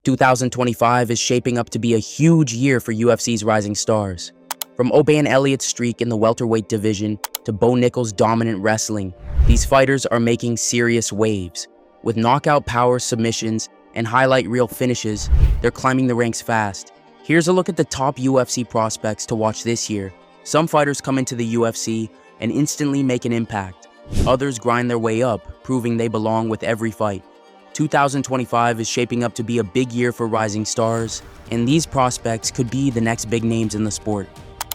2025 is shaping up to be a huge year for UFC's rising stars. From Oban Elliott's streak in the welterweight division to Bo Nickal's dominant wrestling, these fighters are making serious waves. With knockout power, submissions, and highlight reel finishes, they're climbing the ranks fast. Here's a look at the top UFC prospects to watch this year. Some fighters come into the UFC and instantly make an impact. Others grind their way up, proving they belong with every fight. 2025 is shaping up to be a big year for rising stars, and these prospects could be the next big names in the sport.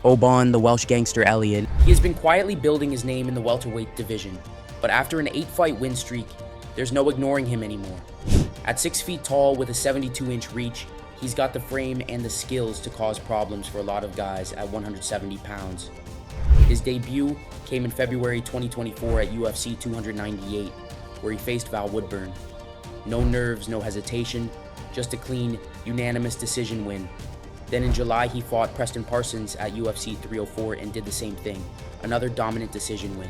Oban, the Welsh gangster Elliott. He has been quietly building his name in the welterweight division, but after an 8-fight win streak, there's no ignoring him anymore. At 6 feet tall with a 72-inch reach, he's got the frame and the skills to cause problems for a lot of guys at 170 pounds. His debut came in February 2024 at UFC 298, where he faced Val Woodburn. No nerves, no hesitation, just a clean, unanimous decision win. Then in July, he fought Preston Parsons at UFC 304 and did the same thing, another dominant decision win.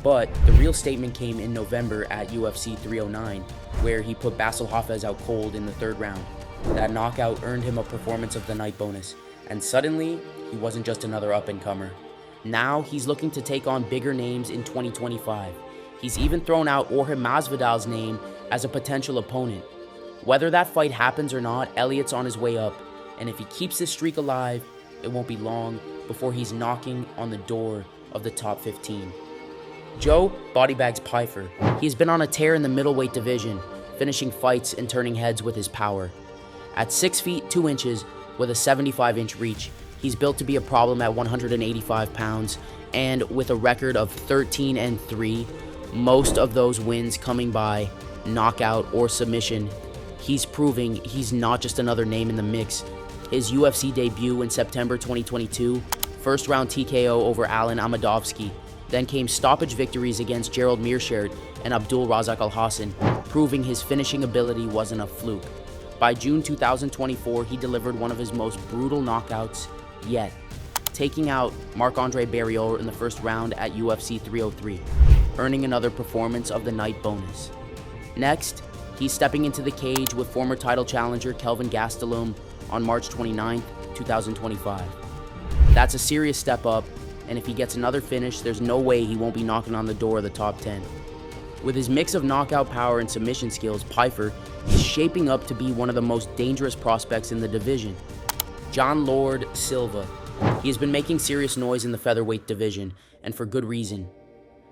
But the real statement came in November at UFC 309, where he put Basil Hafez out cold in the 3rd round. That knockout earned him a Performance of the Night bonus, and suddenly, he wasn't just another up-and-comer. Now, he's looking to take on bigger names in 2025. He's even thrown out Jorge Masvidal's name as a potential opponent. Whether that fight happens or not, Elliott's on his way up, and if he keeps this streak alive, it won't be long before he's knocking on the door of the top 15. Joe bodybags Pyfer. He's been on a tear in the middleweight division, finishing fights and turning heads with his power. At 6 feet 2 inches with a 75-inch reach, he's built to be a problem at 185 pounds, and with a record of 13-3, most of those wins coming by knockout or submission, he's proving he's not just another name in the mix. His UFC debut in September 2022, first-round TKO over Alan Amadovsky, then came stoppage victories against Gerald Meerschaert and Abdul Razak Al-Hassan, proving his finishing ability wasn't a fluke. By June 2024, he delivered one of his most brutal knockouts yet, taking out Marc-Andre Barriault in the first round at UFC 303, earning another Performance of the Night bonus. Next, he's stepping into the cage with former title challenger Kelvin Gastelum on March 29, 2025. That's a serious step up, and if he gets another finish, there's no way he won't be knocking on the door of the top 10. With his mix of knockout power and submission skills, Pyfer is shaping up to be one of the most dangerous prospects in the division. John Lord Silva. He has been making serious noise in the featherweight division, and for good reason.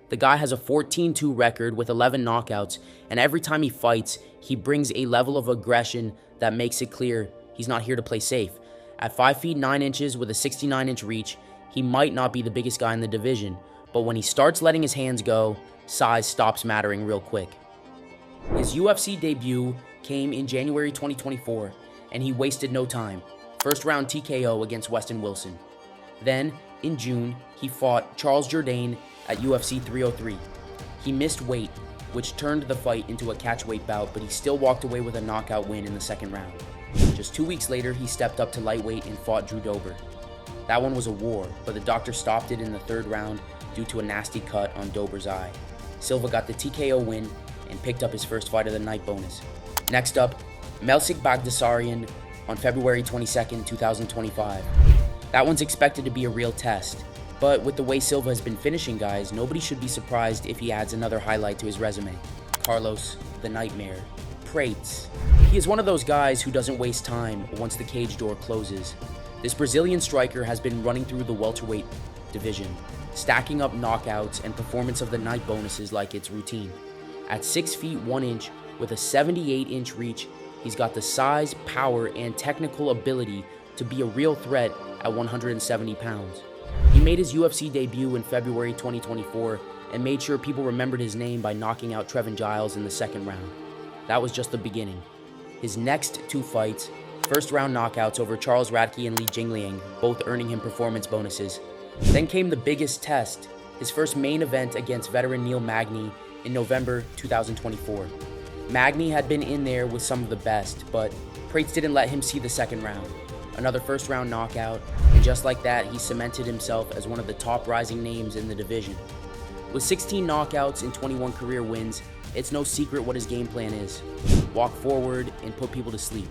The guy has a 14-2 record with 11 knockouts, and every time he fights, he brings a level of aggression that makes it clear he's not here to play safe. At 5 feet 9 inches with a 69-inch reach, he might not be the biggest guy in the division, but when he starts letting his hands go, size stops mattering real quick. His UFC debut came in January 2024, and he wasted no time. First round TKO against Weston Wilson. Then, in June, he fought Charles Jourdain at UFC 303. He missed weight, which turned the fight into a catchweight bout, but he still walked away with a knockout win in the 2nd round. Just 2 weeks later, he stepped up to lightweight and fought Drew Dober. That one was a war, but the doctor stopped it in the 3rd round due to a nasty cut on Dober's eye. Silva got the TKO win and picked up his first fight of the night bonus. Next up, Melsik Bagdasaryan on February 22nd, 2025. That one's expected to be a real test, but with the way Silva has been finishing guys, nobody should be surprised if he adds another highlight to his resume. Carlos the Nightmare Prats. He is one of those guys who doesn't waste time once the cage door closes. This Brazilian striker has been running through the welterweight division, stacking up knockouts and Performance of the Night bonuses like it's routine. At 6 feet 1 inch with a 78-inch reach, he's got the size, power, and technical ability to be a real threat at 170 pounds. He made his UFC debut in February 2024 and made sure people remembered his name by knocking out Trevin Giles in the 2nd round. That was just the beginning. His next 2 fights, first-round knockouts over Charles Radke and Li Jingliang, both earning him performance bonuses. Then came the biggest test, his first main event against veteran Neil Magny in November 2024. Magny had been in there with some of the best, but Prats didn't let him see the 2nd round. Another first-round knockout, and just like that, he cemented himself as one of the top rising names in the division. With 16 knockouts and 21 career wins, It's no secret what his game plan is. Walk forward and put people to sleep.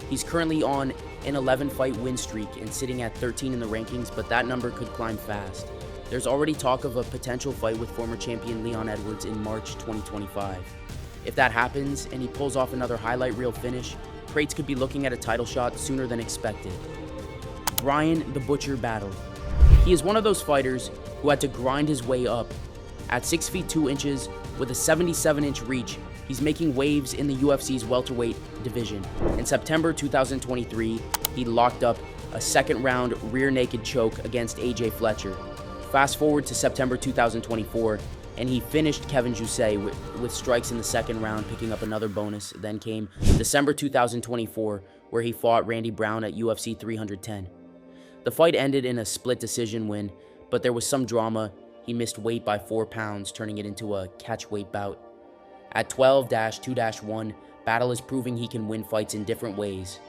He's currently on an 11-fight win streak and sitting at 13 in the rankings, but that number could climb fast. There's already talk of a potential fight with former champion Leon Edwards in March 2025. If that happens and he pulls off another highlight reel finish, Prats could be looking at a title shot sooner than expected. Brian the Butcher Battle. He is one of those fighters who had to grind his way up. At 6 feet 2 inches with a 77-inch reach, he's making waves in the UFC's welterweight division. In September 2023, he locked up a second-round rear naked choke against AJ Fletcher. Fast forward to September 2024, and he finished Kevin Jousset with strikes in the second round, picking up another bonus. Then came December 2024, where he fought Randy Brown at UFC 310. The fight ended in a split decision win, but there was some drama. He missed weight by 4 pounds, turning it into a catch-weight bout. At 12-2-1, Battle is proving he can win fights in different ways.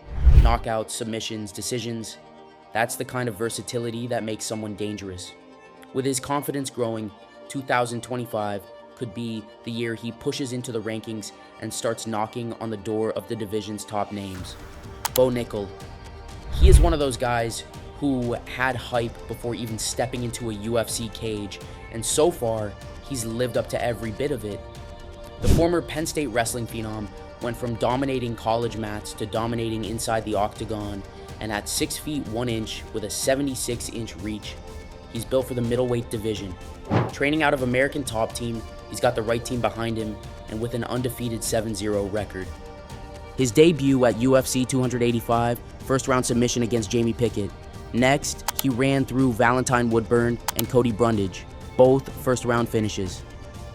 Knockouts, submissions, decisions. That's the kind of versatility that makes someone dangerous. With his confidence growing, 2025 could be the year he pushes into the rankings and starts knocking on the door of the division's top names. Bo Nickal. He is one of those guys who had hype before even stepping into a UFC cage, and so far, he's lived up to every bit of it. The former Penn State wrestling phenom went from dominating college mats to dominating inside the octagon, and at 6 feet 1 inch with a 76-inch reach, he's built for the middleweight division. Training out of American Top Team, he's got the right team behind him, and with an undefeated 7-0 record. His debut at UFC 285, first-round submission against Jamie Pickett. Next, he ran through Valentine Woodburn and Cody Brundage, both first-round finishes.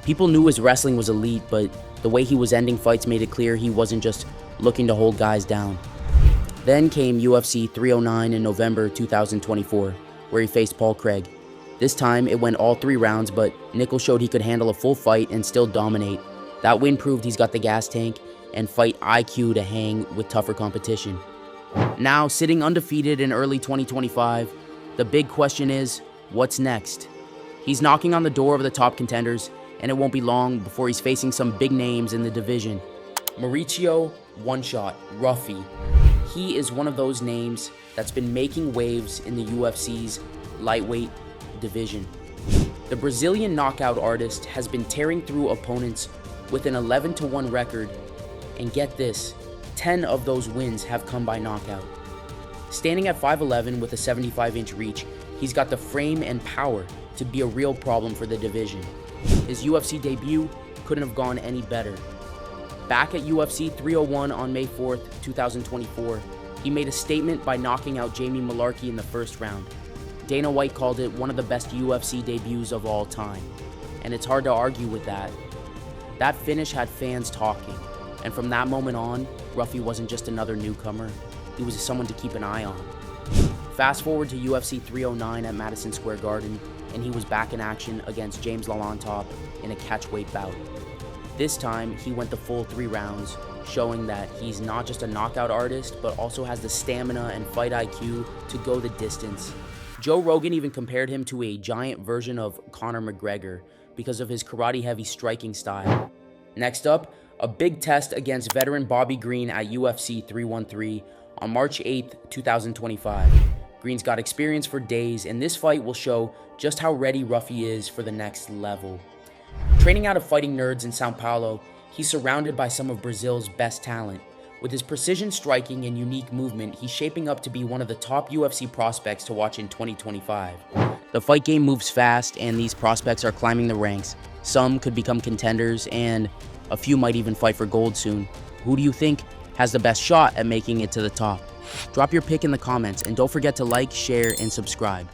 People knew his wrestling was elite, but the way he was ending fights made it clear he wasn't just looking to hold guys down. Then came UFC 309 in November 2024, where he faced Paul Craig. This time, it went all 3 rounds, but Nickal showed he could handle a full fight and still dominate. That win proved he's got the gas tank and fight IQ to hang with tougher competition. Now, sitting undefeated in early 2025, the big question is, what's next? He's knocking on the door of the top contenders, and it won't be long before he's facing some big names in the division. Mauricio "One-Shot" Ruffy. He is one of those names that's been making waves in the UFC's lightweight division. The Brazilian knockout artist has been tearing through opponents with an 11-1 record, and get this, 10 of those wins have come by knockout. Standing at 5'11" with a 75-inch reach, he's got the frame and power to be a real problem for the division. His UFC debut couldn't have gone any better. Back at UFC 301 on May 4th, 2024, he made a statement by knocking out Jamie Mullarkey in the first round. Dana White called it one of the best UFC debuts of all time, and it's hard to argue with that. That finish had fans talking, and from that moment on, Ruffy wasn't just another newcomer, he was someone to keep an eye on. Fast forward to UFC 309 at Madison Square Garden, and he was back in action against James Lalontop in a catchweight bout. This time, he went the full 3 rounds, showing that he's not just a knockout artist, but also has the stamina and fight IQ to go the distance. Joe Rogan even compared him to a giant version of Conor McGregor because of his karate-heavy striking style. Next up, a big test against veteran Bobby Green at UFC 313 on March 8th, 2025. Green's got experience for days, and this fight will show just how ready Ruffy is for the next level. Training out of Fighting Nerds in Sao Paulo, he's surrounded by some of Brazil's best talent. With his precision striking and unique movement, he's shaping up to be one of the top UFC prospects to watch in 2025. The fight game moves fast, and these prospects are climbing the ranks. Some could become contenders, and a few might even fight for gold soon. Who do you think has the best shot at making it to the top? Drop your pick in the comments, and don't forget to like, share, and subscribe.